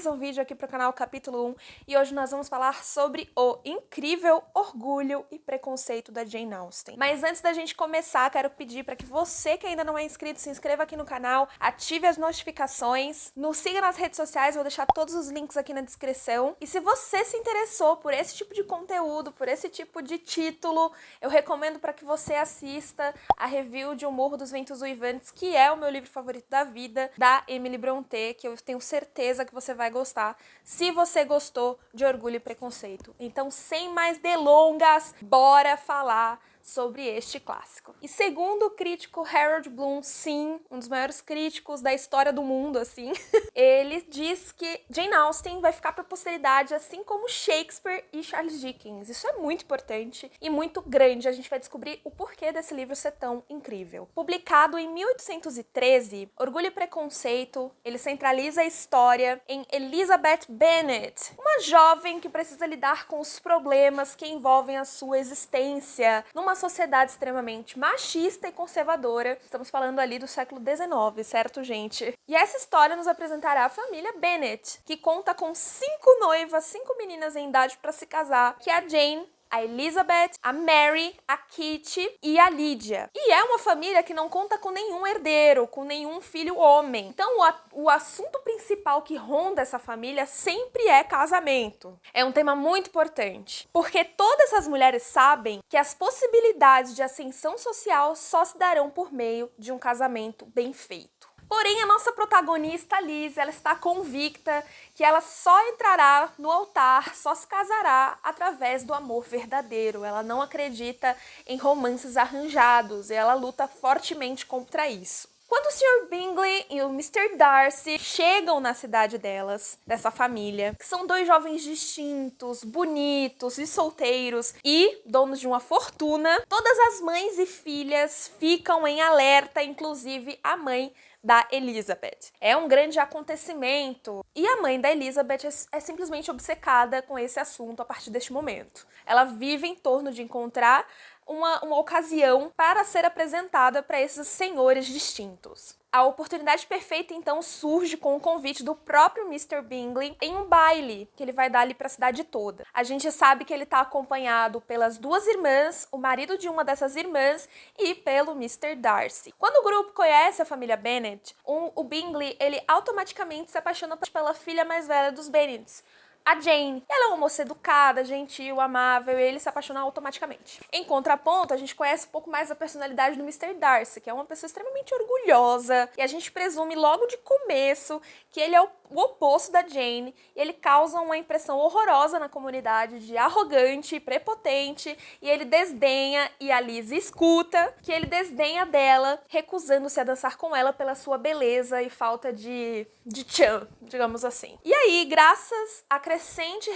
mais um vídeo aqui para o canal Capítulo 1 e hoje nós vamos falar sobre o incrível Orgulho e Preconceito da Jane Austen. Mas antes da gente começar, quero pedir para que você que ainda não é inscrito, se inscreva aqui no canal, ative as notificações, nos siga nas redes sociais, vou deixar todos os links aqui na descrição. E se você se interessou por esse tipo de conteúdo, por esse tipo de título, eu recomendo para que você assista a review de O Morro dos Ventos Uivantes, que é o meu livro favorito da vida, da Emily Brontë, que eu tenho certeza que você vai gostar, se você gostou de Orgulho e Preconceito. Então, sem mais delongas, bora falar sobre este clássico. E segundo o crítico Harold Bloom, sim, um dos maiores críticos da história do mundo, assim, ele diz que Jane Austen vai ficar para a posteridade, assim como Shakespeare e Charles Dickens. Isso é muito importante e muito grande. A gente vai descobrir o porquê desse livro ser tão incrível. Publicado em 1813, Orgulho e Preconceito, ele centraliza a história em Elizabeth Bennet, uma jovem que precisa lidar com os problemas que envolvem a sua existência numa sociedade extremamente machista e conservadora. Estamos falando ali do século XIX, certo, gente? E essa história nos apresentará a família Bennet, que conta com 5 noivas, 5 meninas em idade para se casar, que é a Jane, a Elizabeth, a Mary, a Kitty e a Lydia. E é uma família que não conta com nenhum herdeiro, com nenhum filho homem. Então o assunto principal que ronda essa família sempre é casamento. É um tema muito importante, porque todas as mulheres sabem que as possibilidades de ascensão social só se darão por meio de um casamento bem feito. Porém, a nossa protagonista, Liz, ela está convicta que ela só entrará no altar, só se casará através do amor verdadeiro. Ela não acredita em romances arranjados e ela luta fortemente contra isso. Quando o Sr. Bingley e o Mr. Darcy chegam na cidade delas, dessa família, que são 2 jovens distintos, bonitos e solteiros e donos de uma fortuna, todas as mães e filhas ficam em alerta, inclusive a mãe da Elizabeth. É um grande acontecimento e a mãe da Elizabeth é simplesmente obcecada com esse assunto a partir deste momento. Ela vive em torno de encontrar uma ocasião para ser apresentada para esses senhores distintos. A oportunidade perfeita, então, surge com o convite do próprio Mr. Bingley em um baile que ele vai dar ali para a cidade toda. A gente sabe que ele está acompanhado pelas 2 irmãs, o marido de uma dessas irmãs e pelo Mr. Darcy. Quando o grupo conhece a família Bennet, o Bingley, ele automaticamente se apaixona pela filha mais velha dos Bennets, a Jane. Ela é uma moça educada, gentil, amável e ele se apaixona automaticamente. Em contraponto, a gente conhece um pouco mais a personalidade do Mr. Darcy, que é uma pessoa extremamente orgulhosa e a gente presume logo de começo que ele é o oposto da Jane e ele causa uma impressão horrorosa na comunidade de arrogante, prepotente e ele desdenha, e a Liz escuta que ele desdenha dela, recusando-se a dançar com ela pela sua beleza e falta de tchan, digamos assim. E aí, graças à crescente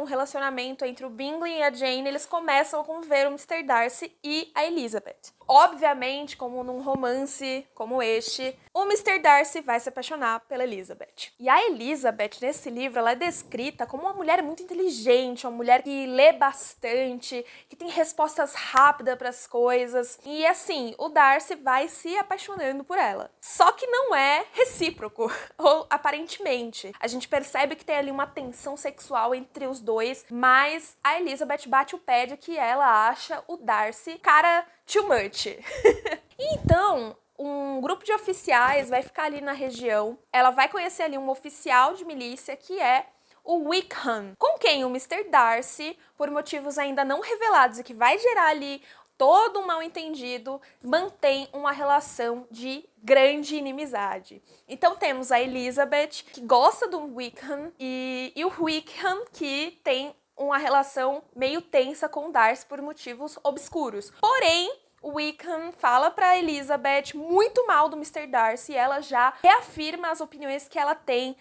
relacionamento entre o Bingley e a Jane, eles começam a conviver o Mr. Darcy e a Elizabeth. Obviamente, como num romance como este, o Mr. Darcy vai se apaixonar pela Elizabeth. E a Elizabeth, nesse livro, ela é descrita como uma mulher muito inteligente, uma mulher que lê bastante, que tem respostas rápidas para as coisas. E assim, o Darcy vai se apaixonando por ela. Só que não é recíproco, ou aparentemente. A gente percebe que tem ali uma tensão sexual entre os dois, mas a Elizabeth bate o pé de que ela acha o Darcy cara too much. Então, um grupo de oficiais vai ficar ali na região. Ela vai conhecer ali um oficial de milícia que é o Wickham, com quem o Mr. Darcy, por motivos ainda não revelados e que vai gerar ali todo um mal-entendido, mantém uma relação de grande inimizade. Então temos a Elizabeth, que gosta do Wickham, e o Wickham, que tem uma relação meio tensa com o Darcy por motivos obscuros. Porém, o Wickham fala para Elizabeth muito mal do Mr. Darcy e ela já reafirma as opiniões que ela tem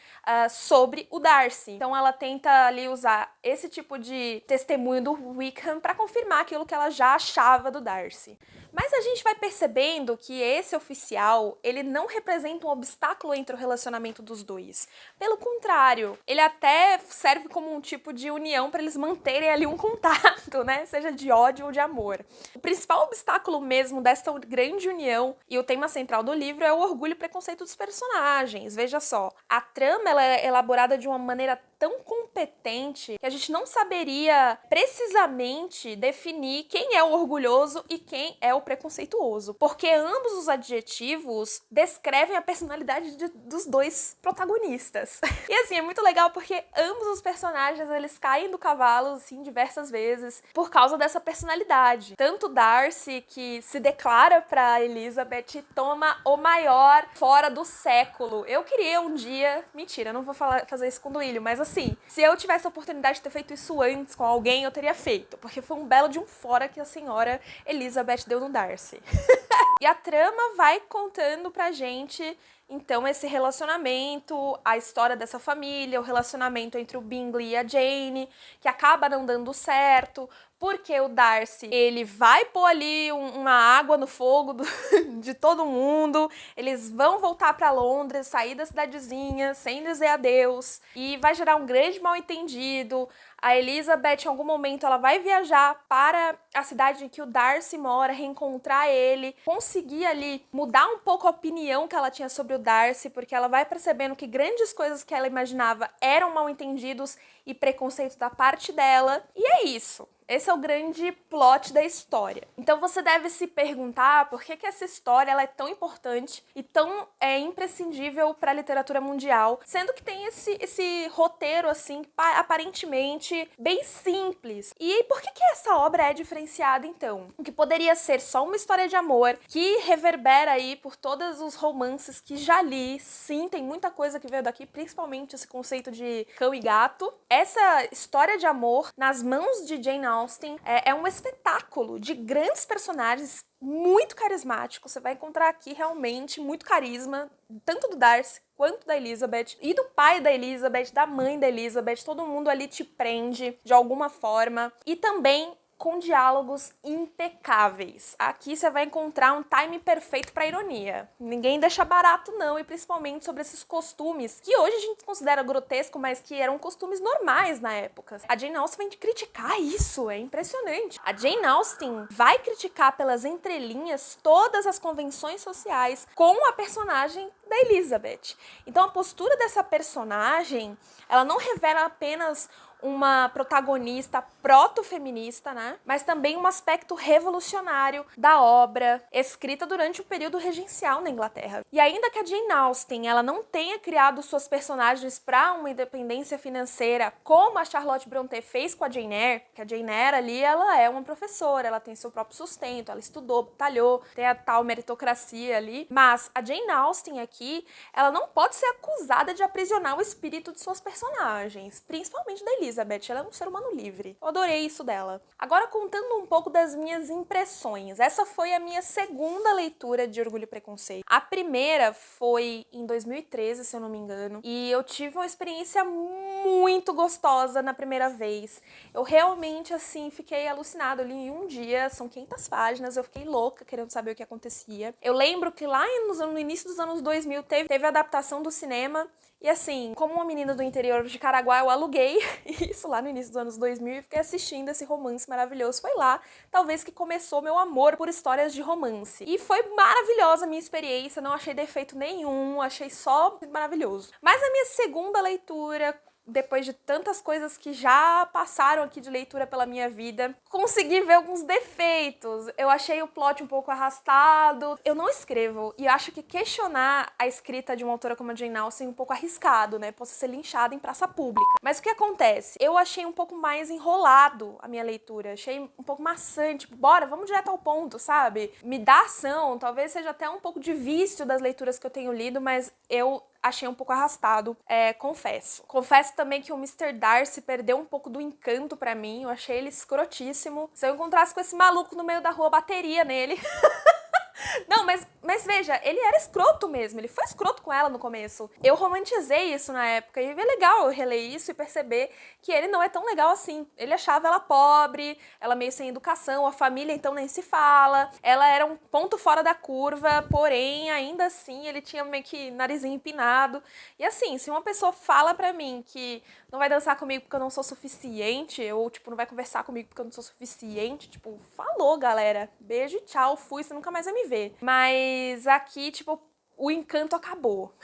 sobre o Darcy. Então ela tenta ali usar esse tipo de testemunho do Wickham para confirmar aquilo que ela já achava do Darcy. Mas a gente vai percebendo que esse oficial, ele não representa um obstáculo entre o relacionamento dos dois. Pelo contrário, ele até serve como um tipo de união para eles manterem ali um contato, né? Seja de ódio ou de amor. O principal obstáculo símbolo mesmo dessa grande união. E o tema central do livro é o orgulho e preconceito dos personagens. Veja só, a trama ela é elaborada de uma maneira tão competente que a gente não saberia precisamente definir quem é o orgulhoso e quem é o preconceituoso, porque ambos os adjetivos descrevem a personalidade dos dois protagonistas. E assim, é muito legal porque ambos os personagens, eles caem do cavalo, assim, diversas vezes por causa dessa personalidade. Tanto Darcy, que se declara pra Elizabeth, toma o maior fora do século. Eu queria um dia... Mentira, eu não vou fazer isso com o Duílio, mas assim, se eu tivesse a oportunidade de ter feito isso antes com alguém, eu teria feito, porque foi um belo de um fora que a senhora Elizabeth deu no Darcy. E a trama vai contando pra gente, então, esse relacionamento, a história dessa família, o relacionamento entre o Bingley e a Jane, que acaba não dando certo, porque o Darcy, ele vai pôr ali uma água no fogo de todo mundo, eles vão voltar pra Londres, sair da cidadezinha, sem dizer adeus, e vai gerar um grande mal-entendido. A Elizabeth, em algum momento, ela vai viajar para a cidade em que o Darcy mora, reencontrar ele, conseguir ali mudar um pouco a opinião que ela tinha sobre o Darcy, porque ela vai percebendo que grandes coisas que ela imaginava eram mal-entendidos e preconceitos da parte dela. E é isso. Esse é o grande plot da história. Então você deve se perguntar por que essa história ela é tão importante e tão imprescindível para a literatura mundial, sendo que tem esse roteiro assim, aparentemente bem simples. E por que essa obra é diferenciada então? O que poderia ser só uma história de amor que reverbera aí por todos os romances que já li. Sim, tem muita coisa que veio daqui, principalmente esse conceito de cão e gato. Essa história de amor nas mãos de Jane Austen é um espetáculo de grandes personagens muito carismáticos. Você vai encontrar aqui realmente muito carisma, tanto do Darcy quanto da Elizabeth, e do pai da Elizabeth, da mãe da Elizabeth. Todo mundo ali te prende de alguma forma. E também com diálogos impecáveis. Aqui você vai encontrar um time perfeito para ironia. Ninguém deixa barato não, e principalmente sobre esses costumes que hoje a gente considera grotesco, mas que eram costumes normais na época. A Jane Austen vai criticar isso, é impressionante. A Jane Austen vai criticar pelas entrelinhas todas as convenções sociais com a personagem da Elizabeth. Então a postura dessa personagem, ela não revela apenas uma protagonista proto-feminista, né? Mas também um aspecto revolucionário da obra, escrita durante o período regencial na Inglaterra. E ainda que a Jane Austen ela não tenha criado suas personagens para uma independência financeira, como a Charlotte Brontë fez com a Jane Eyre, que a Jane Eyre ali, ela é uma professora, ela tem seu próprio sustento, ela estudou, batalhou, tem a tal meritocracia ali, mas a Jane Austen aqui, ela não pode ser acusada de aprisionar o espírito de suas personagens, principalmente da Elizabeth. Ela é um ser humano livre. Eu adorei isso dela. Agora, contando um pouco das minhas impressões. Essa foi a minha segunda leitura de Orgulho e Preconceito. A primeira foi em 2013, se eu não me engano. E eu tive uma experiência muito gostosa na primeira vez. Eu realmente, assim, fiquei alucinada. Eu li em um dia, são 500 páginas. Eu fiquei louca querendo saber o que acontecia. Eu lembro que lá no início dos anos 2000 teve a adaptação do cinema. E assim, como uma menina do interior de Caraguá, eu aluguei isso lá no início dos anos 2000 e fiquei assistindo esse romance maravilhoso. Foi lá, talvez, que começou meu amor por histórias de romance. E foi maravilhosa a minha experiência, não achei defeito nenhum, achei só maravilhoso. Mas a minha segunda leitura, depois de tantas coisas que já passaram aqui de leitura pela minha vida, consegui ver alguns defeitos. Eu achei o plot um pouco arrastado. Eu não escrevo, e acho que questionar a escrita de uma autora como a Jane Austen é um pouco arriscado, né? Posso ser linchada em praça pública. Mas o que acontece? Eu achei um pouco mais enrolado a minha leitura. Achei um pouco maçante. Tipo, bora, vamos direto ao ponto, sabe? Me dá ação. Talvez seja até um pouco de vício das leituras que eu tenho lido, mas eu achei um pouco arrastado, confesso. Confesso também que o Mr. Darcy perdeu um pouco do encanto pra mim, eu achei ele escrotíssimo. Se eu encontrasse com esse maluco no meio da rua, bateria nele. Não, mas veja, ele era escroto mesmo, ele foi escroto com ela no começo. Eu romantizei isso na época e é legal eu reler isso e perceber que ele não é tão legal assim. Ele achava ela pobre, ela meio sem educação, a família então nem se fala. Ela era um ponto fora da curva, porém, ainda assim, ele tinha meio que narizinho empinado. E assim, se uma pessoa fala pra mim que não vai dançar comigo porque eu não sou suficiente, ou tipo, não vai conversar comigo porque eu não sou suficiente, tipo, falou, galera. Beijo e tchau, fui, você nunca mais vai me ver. Mas aqui, tipo, o encanto acabou.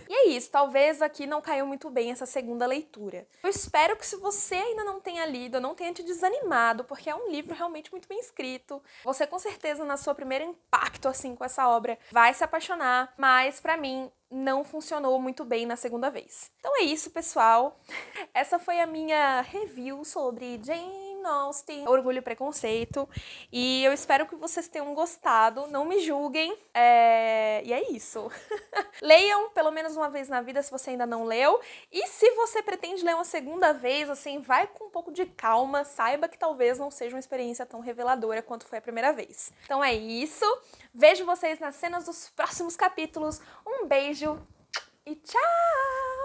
E é isso, talvez aqui não caiu muito bem essa segunda leitura. Eu espero que se você ainda não tenha lido, não tenha te desanimado, porque é um livro realmente muito bem escrito. Você com certeza, na sua primeira impacto assim com essa obra, vai se apaixonar, mas pra mim não funcionou muito bem na segunda vez. Então é isso, pessoal. Essa foi a minha review sobre Jane Austen, Orgulho e Preconceito. E eu espero que vocês tenham gostado. Não me julguem. E é isso. Leiam pelo menos uma vez na vida se você ainda não leu. E se você pretende ler uma segunda vez, assim, vai com um pouco de calma. Saiba que talvez não seja uma experiência tão reveladora quanto foi a primeira vez. Então é isso. Vejo vocês nas cenas dos próximos capítulos. Um beijo e tchau!